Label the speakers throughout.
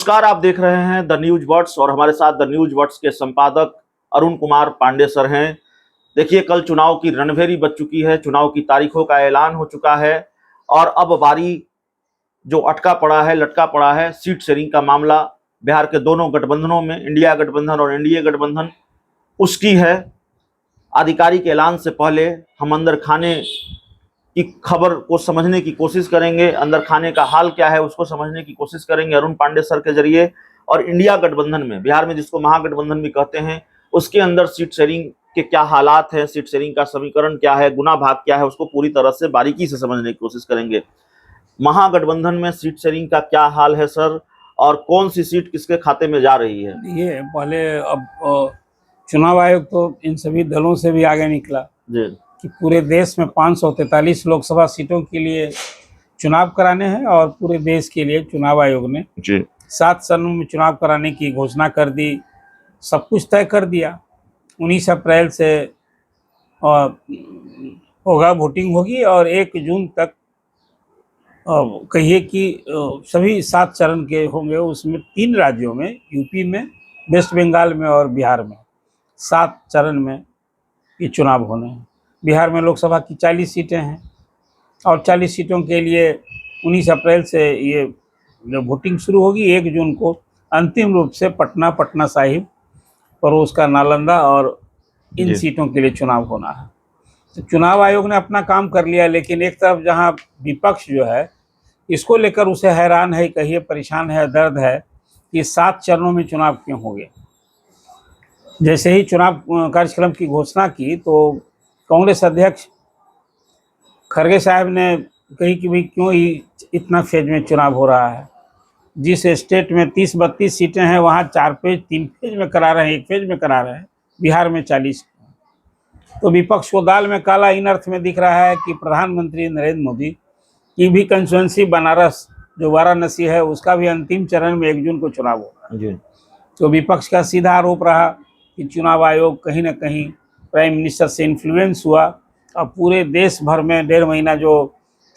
Speaker 1: नमस्कार, आप देख रहे हैं द न्यूज वर्ड्स और हमारे साथ द न्यूज वर्ड्स के संपादक अरुण कुमार पांडे सर हैं। देखिए, कल चुनाव की रणभेरी बज चुकी है, चुनाव की तारीखों का ऐलान हो चुका है और अब बारी जो अटका पड़ा है, लटका पड़ा है, सीट शेयरिंग का मामला बिहार के दोनों गठबंधनों में, इंडिया गठबंधन और एनडीए गठबंधन, उसकी है। आधिकारिक ऐलान से पहले हम अंदर खाने की खबर को समझने की कोशिश करेंगे, अंदर खाने का हाल क्या है उसको समझने की कोशिश करेंगे अरुण पांडे सर के जरिए। और इंडिया गठबंधन में, बिहार में जिसको महागठबंधन भी कहते हैं, उसके अंदर सीट शेयरिंग के क्या हालात हैं, सीट शेयरिंग का समीकरण क्या है, गुना भाग क्या है, उसको पूरी तरह से बारीकी से समझने की कोशिश करेंगे। महागठबंधन में सीट शेयरिंग का क्या हाल है सर, और कौन सी सीट किसके खाते में जा रही है?
Speaker 2: ये पहले अब चुनाव आयोग तो इन सभी दलों से भी आगे निकला
Speaker 1: जी
Speaker 2: कि पूरे देश में 543 लोकसभा सीटों के लिए चुनाव कराने हैं और पूरे देश के लिए चुनाव आयोग ने
Speaker 1: जी
Speaker 2: 7 चरणों में चुनाव कराने की घोषणा कर दी। सब कुछ तय कर दिया। 19 अप्रैल से होगा, वोटिंग होगी और 1 जून तक कहिए कि सभी 7 चरण के होंगे। उसमें 3 राज्यों में, यूपी में, वेस्ट बंगाल में और बिहार में 7 चरण में ये चुनाव होने हैं। बिहार में लोकसभा की 40 सीटें हैं और 40 सीटों के लिए 19 अप्रैल से ये वोटिंग शुरू होगी। 1 जून को अंतिम रूप से पटना साहिब, पड़ोस का नालंदा और इन सीटों के लिए चुनाव होना है। तो चुनाव आयोग ने अपना काम कर लिया, लेकिन एक तरफ जहां विपक्ष जो है इसको लेकर उसे हैरान है, कहिए परेशान है, दर्द है कि 7 चरणों में चुनाव क्यों हो गए। जैसे ही चुनाव कार्यक्रम की घोषणा की तो कांग्रेस अध्यक्ष खड़गे साहब ने कही कि भाई क्यों ही इतना फेज में चुनाव हो रहा है। जिस स्टेट में 30-32 सीटें हैं वहाँ 4 फेज 3 फेज में करा रहे हैं, 1 फेज में करा रहे हैं। बिहार में 40। तो विपक्ष को दाल में काला इन अर्थ में दिख रहा है कि प्रधानमंत्री नरेंद्र मोदी की भी कंस्टिट्यूंसी बनारस जो वाराणसी है उसका भी अंतिम चरण में 1 जून को चुनाव होगा। तो विपक्ष का सीधा आरोप रहा कि चुनाव आयोग कहीं ना कहीं प्राइम मिनिस्टर से इन्फ्लुएंस हुआ और पूरे देश भर में 1.5 महीना जो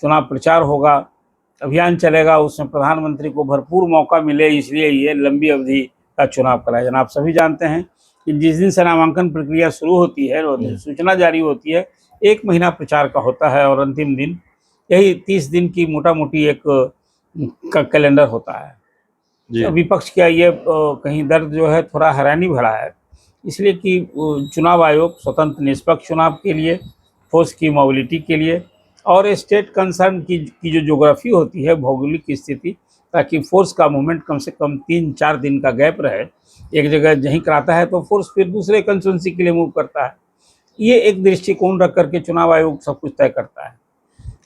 Speaker 2: चुनाव प्रचार होगा, अभियान चलेगा, उसमें प्रधानमंत्री को भरपूर मौका मिले, इसलिए ये लंबी अवधि का चुनाव कराया। जनाब सभी जानते हैं कि जिस दिन से नामांकन प्रक्रिया शुरू होती है और सूचना जारी होती है, 1 महीना प्रचार का होता है और अंतिम दिन यही 30 दिन की मोटा मोटी एक का कैलेंडर होता है। तो विपक्ष का ये कहीं दर्द जो है थोड़ा हैरानी भरा है, इसलिए कि चुनाव आयोग स्वतंत्र निष्पक्ष चुनाव के लिए, फोर्स की मोबिलिटी के लिए और स्टेट कंसर्न की जो ज्योग्राफी होती है, भौगोलिक स्थिति, ताकि फोर्स का मूवमेंट कम से कम 3-4 दिन का गैप रहे। एक जगह जहीं कराता है तो फोर्स फिर दूसरे कंस्टिट्यूंसी के लिए मूव करता है। ये एक दृष्टिकोण रख करके चुनाव आयोग सब कुछ तय करता है।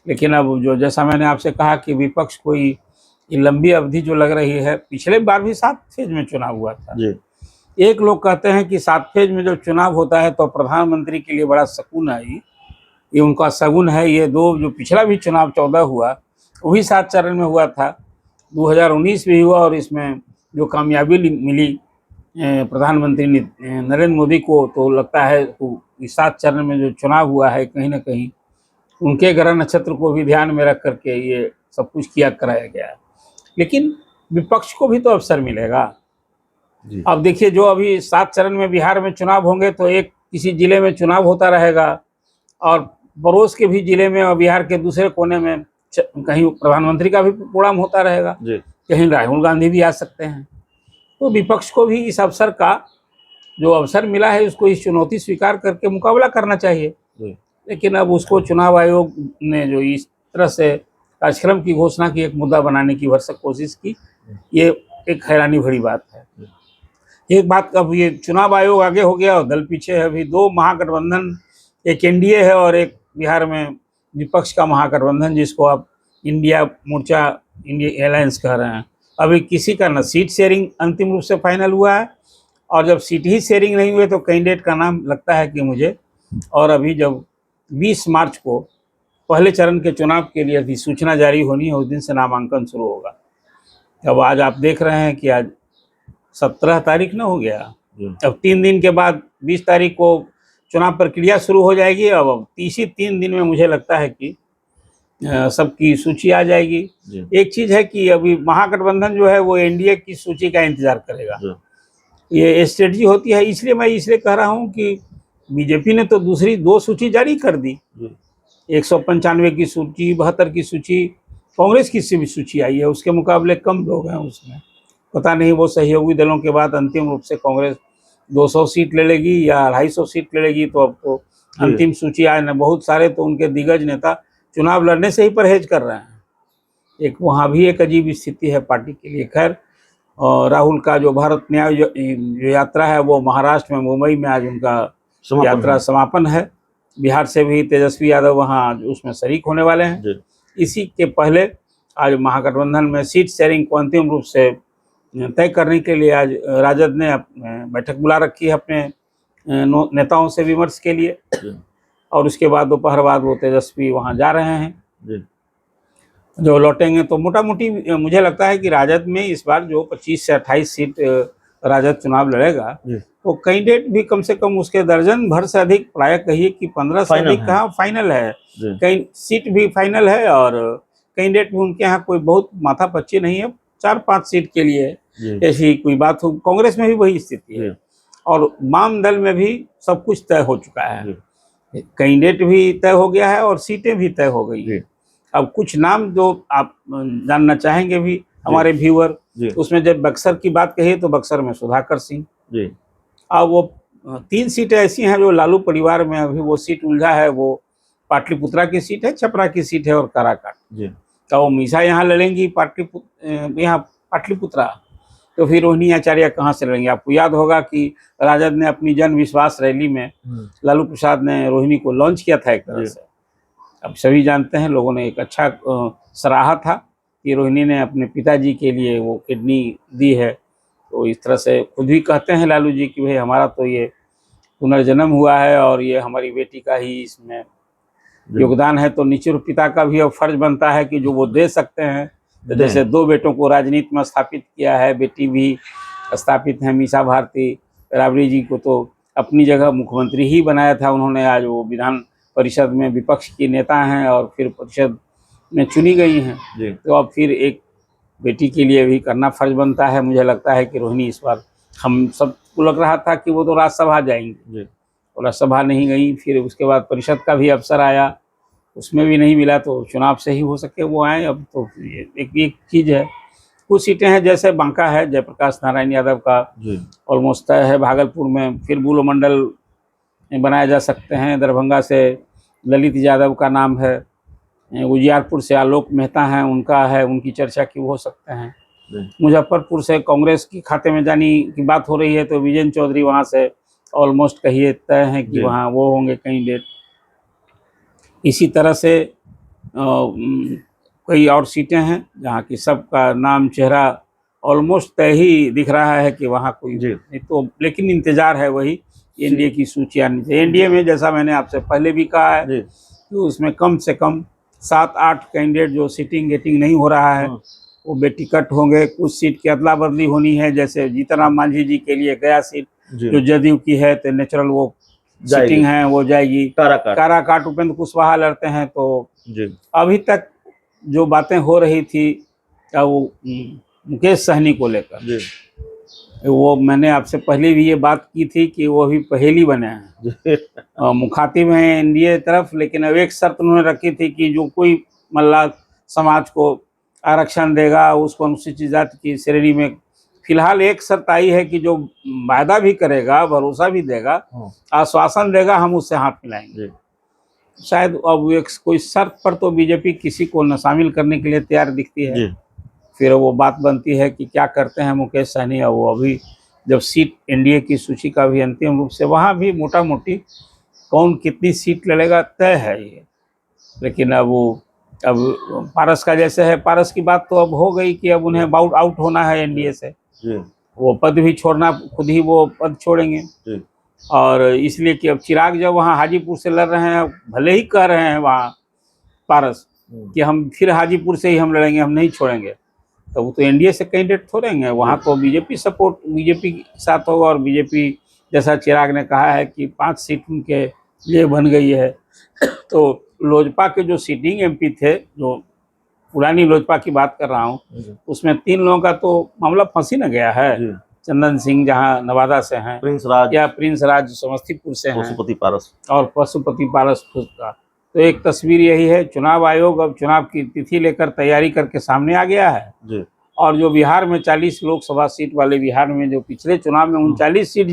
Speaker 2: लेकिन अब जो जैसा मैंने आपसे कहा कि विपक्ष कोई ये लंबी अवधि जो लग रही है, पिछले बार भी 7 फेज में चुनाव हुआ था। एक लोग कहते हैं कि 7 फेज में जब चुनाव होता है तो प्रधानमंत्री के लिए बड़ा सकून है, ये उनका सगुन है। ये जो पिछला भी चुनाव 14 हुआ वही 7 चरण में हुआ था, 2019 भी हुआ और इसमें जो कामयाबी मिली प्रधानमंत्री नरेंद्र मोदी को, तो लगता है इस 7 चरण में जो चुनाव हुआ है कहीं ना कहीं उनके ग्रह नक्षत्र को भी ध्यान में रख करके ये सब कुछ कराया गया है। लेकिन विपक्ष को भी तो अवसर मिलेगा। अब देखिए, जो अभी 7 चरण में बिहार में चुनाव होंगे तो एक किसी जिले में चुनाव होता रहेगा और पड़ोस के भी जिले में और बिहार के दूसरे कोने में कहीं प्रधानमंत्री का भी प्रोग्राम होता रहेगा, कहीं राहुल गांधी भी आ सकते हैं। तो विपक्ष को भी इस अवसर का जो अवसर मिला है उसको इस चुनौती स्वीकार करके मुकाबला करना चाहिए। लेकिन अब उसको चुनाव आयोग ने जो इस तरह से कार्यक्रम की घोषणा की, एक मुद्दा बनाने की भरसक कोशिश की, ये एक हैरानी भरी बात है। एक बात, अब ये चुनाव आयोग आगे हो गया और दल पीछे है। अभी 2 महागठबंधन, एक एनडीए है और एक बिहार में विपक्ष का महागठबंधन जिसको आप इंडिया मोर्चा, इंडिया अलायंस कह रहे हैं। अभी किसी का न सीट शेयरिंग अंतिम रूप से फाइनल हुआ है और जब सीट ही शेयरिंग नहीं हुए तो कैंडिडेट का नाम लगता है कि मुझे, और अभी जब 20 मार्च को पहले चरण के चुनाव के लिए अधिसूचना जारी होनी है, उस दिन से नामांकन शुरू होगा। अब आज आप देख रहे हैं कि आज 17 तारीख न हो गया, अब 3 दिन के बाद 20 तारीख को चुनाव प्रक्रिया शुरू हो जाएगी। अब तीसरी 3 दिन में मुझे लगता है कि सबकी सूची आ जाएगी।
Speaker 1: जी।
Speaker 2: एक चीज है कि अभी महागठबंधन जो है वो एनडीए की सूची का इंतजार करेगा।
Speaker 1: जी।
Speaker 2: ये स्ट्रेटजी होती है, इसलिए मैं इसलिए कह रहा हूँ कि बीजेपी ने तो दूसरी 2 सूची जारी कर दी, 195 की सूची, 72 की सूची, कांग्रेस की भी सूची आई है, उसके मुकाबले कम लोग हैं उसमें। पता नहीं वो सहयोगी दलों के बाद अंतिम रूप से कांग्रेस 200 सीट ले लेगी या 250 सीट ले लेगी, तो अब तो अंतिम सूची आए न। बहुत सारे तो उनके दिग्गज नेता चुनाव लड़ने से ही परहेज कर रहे हैं। एक वहाँ भी एक अजीब स्थिति है पार्टी के लिए। खैर, राहुल का जो भारत न्याय जो यात्रा है वो महाराष्ट्र में मुंबई में आज उनका यात्रा समापन है। बिहार से भी तेजस्वी यादव वहाँ उसमें शरीक होने वाले हैं। इसी के पहले आज महागठबंधन में सीट शेयरिंग को अंतिम रूप से तय करने के लिए आज राजद ने बैठक बुला रखी है अपने नेताओं से विमर्श के लिए, और उसके बाद दोपहर बाद वो तेजस्वी वहाँ जा रहे हैं। जो लौटेंगे तो मोटा मोटी मुझे लगता है कि राजद में इस बार जो 25 से 28 सीट राजद चुनाव लड़ेगा, तो कैंडिडेट भी कम से कम उसके दर्जन भर से अधिक, प्राय कहिए कि 15 से अधिक कहाँ फाइनल है, कई सीट भी फाइनल है, और कैंडिडेट भी उनके यहाँ कोई बहुत माथापच्ची नहीं है। 4-5 सीट के लिए ऐसी कोई बात हो। कांग्रेस में भी वही स्थिति है, और वाम दल में भी सब कुछ तय हो चुका है। कैंडिडेट भी तय हो गया है और सीटें भी तय हो गई है। अब कुछ नाम जो आप जानना चाहेंगे भी हमारे व्यूअर, उसमें जब बक्सर की बात कही तो बक्सर में सुधाकर सिंह। अब वो 3 सीटें ऐसी हैं जो लालू परिवार में अभी वो सीट उलझा है। वो पाटलिपुत्रा की सीट है, छपरा की सीट है और काराकाट। तो वो मीसा यहाँ लड़ेंगी यहाँ पाटलिपुत्रा, तो फिर रोहिणी आचार्य कहाँ से लड़ेंगे? आपको याद होगा कि राजद ने अपनी जन विश्वास रैली में लालू प्रसाद ने रोहिणी को लॉन्च किया था एक तरह से। अब सभी जानते हैं, लोगों ने एक अच्छा सराहा था कि रोहिणी ने अपने पिताजी के लिए वो किडनी दी है। तो इस तरह से खुद भी कहते हैं लालू जी कि भाई हमारा तो ये पुनर्जन्म हुआ है और ये हमारी बेटी का ही इसमें योगदान है। तो निश्चित पिता का भी अब फर्ज बनता है कि जो वो दे सकते हैं। तो जैसे 2 बेटों को राजनीति में स्थापित किया है, बेटी भी स्थापित है मीसा भारती। राबड़ी जी को तो अपनी जगह मुख्यमंत्री ही बनाया था उन्होंने, आज वो विधान परिषद में विपक्ष की नेता हैं और फिर परिषद में चुनी गई हैं। तो अब फिर एक बेटी के लिए भी करना फर्ज बनता है। मुझे लगता है कि रोहिणी इस बार, हम सबको लग रहा था कि वो तो राज्यसभा जाएंगी, और राज्यसभा नहीं गई। फिर उसके बाद परिषद का भी अवसर आया, उसमें भी नहीं मिला, तो चुनाव से ही हो सके वो आए। अब तो एक चीज़ है, कुछ सीटें हैं जैसे बांका है, जयप्रकाश नारायण यादव का ऑलमोस्ट तय है। भागलपुर में फिर बुलो मंडल बनाए जा सकते हैं। दरभंगा से ललित यादव का नाम है। उजियारपुर से आलोक मेहता हैं, उनका है, उनकी चर्चा की हो सकते हैं। मुजफ्फरपुर से कांग्रेस की खाते में जानी की बात हो रही है, तो विजय चौधरी वहाँ से ऑलमोस्ट कहिए तय है कि वहाँ वो होंगे कैंडिडेट। इसी तरह से कई और सीटें हैं जहाँ की सबका नाम चेहरा ऑलमोस्ट तय ही दिख रहा है कि वहाँ कोई नहीं। तो लेकिन इंतजार है वही एनडीए की सूची आनी चाहिए। एनडीए में जैसा मैंने आपसे पहले भी कहा है कि उसमें कम से कम 7-8 कैंडिडेट जो सीटिंग गेटिंग नहीं हो रहा है वो बेटिकट होंगे। कुछ सीट की अदला बदली होनी है, जैसे जीतनराम मांझी जी के लिए गया सीट जो जदयू की है, तो नेचुरल वो सीटिंग है वो जाएगी। काराकाट उपेंद्र कुशवाहा लड़ते हैं। तो अभी तक जो बातें हो रही थी वो मुकेश सहनी को लेकर, वो मैंने आपसे पहले भी ये बात की थी कि वो अभी पहेली बने हैं, मुखातिब हैं एनडीए तरफ। लेकिन अब एक शर्त उन्होंने रखी थी कि जो कोई मल्लाह समाज को आरक्षण देगा उसको अनुसूचित जाति की श्रेणी में, फिलहाल एक शर्त आई है कि जो वायदा भी करेगा, भरोसा भी देगा, आश्वासन देगा, हम उससे हाथ मिलाएंगे। शायद अब एक कोई शर्त पर तो बीजेपी किसी को न शामिल करने के लिए तैयार दिखती है। फिर वो बात बनती है कि क्या करते हैं मुकेश सहनी। और वो अभी जब सीट एनडीए की सूची का भी अंतिम रूप से वहाँ भी मोटा मोटी कौन कितनी सीट लड़ेगा तय है ये। लेकिन अब पारस का जैसे है, पारस की बात तो अब हो गई कि अब उन्हें आउट होना है एनडीए से। वो पद भी छोड़ना, खुद ही वो पद छोड़ेंगे। और इसलिए कि अब चिराग जब वहाँ हाजीपुर से लड़ रहे हैं, भले ही कह रहे हैं वहाँ पारस कि हम फिर हाजीपुर से ही हम लड़ेंगे, हम नहीं छोड़ेंगे, तो वो तो एनडीए से कैंडिडेट थोड़ेंगे। वहाँ तो बीजेपी सपोर्ट बीजेपी के साथ होगा। और बीजेपी जैसा चिराग ने कहा है कि 5 सीट उनके लिए बन गई है, तो लोजपा के जो सिटिंग एमपी थे, जो पुरानी लोजपा की बात कर रहा हूँ, उसमें 3 लोगों का तो मामला फंसी न गया है।
Speaker 1: जी।
Speaker 2: चंदन सिंह जहाँ नवादा से हैं,
Speaker 1: प्रिंस राज,
Speaker 2: या प्रिंस राज समस्तीपुर से हैं,
Speaker 1: पशुपति पारस।
Speaker 2: और पशुपति पारस खुद का। तो एक तस्वीर यही है, चुनाव आयोग अब चुनाव की तिथि लेकर तैयारी करके सामने आ गया है।
Speaker 1: जी।
Speaker 2: और जो बिहार में 40 लोकसभा सीट वाले, बिहार में जो पिछले चुनाव में 39 सीट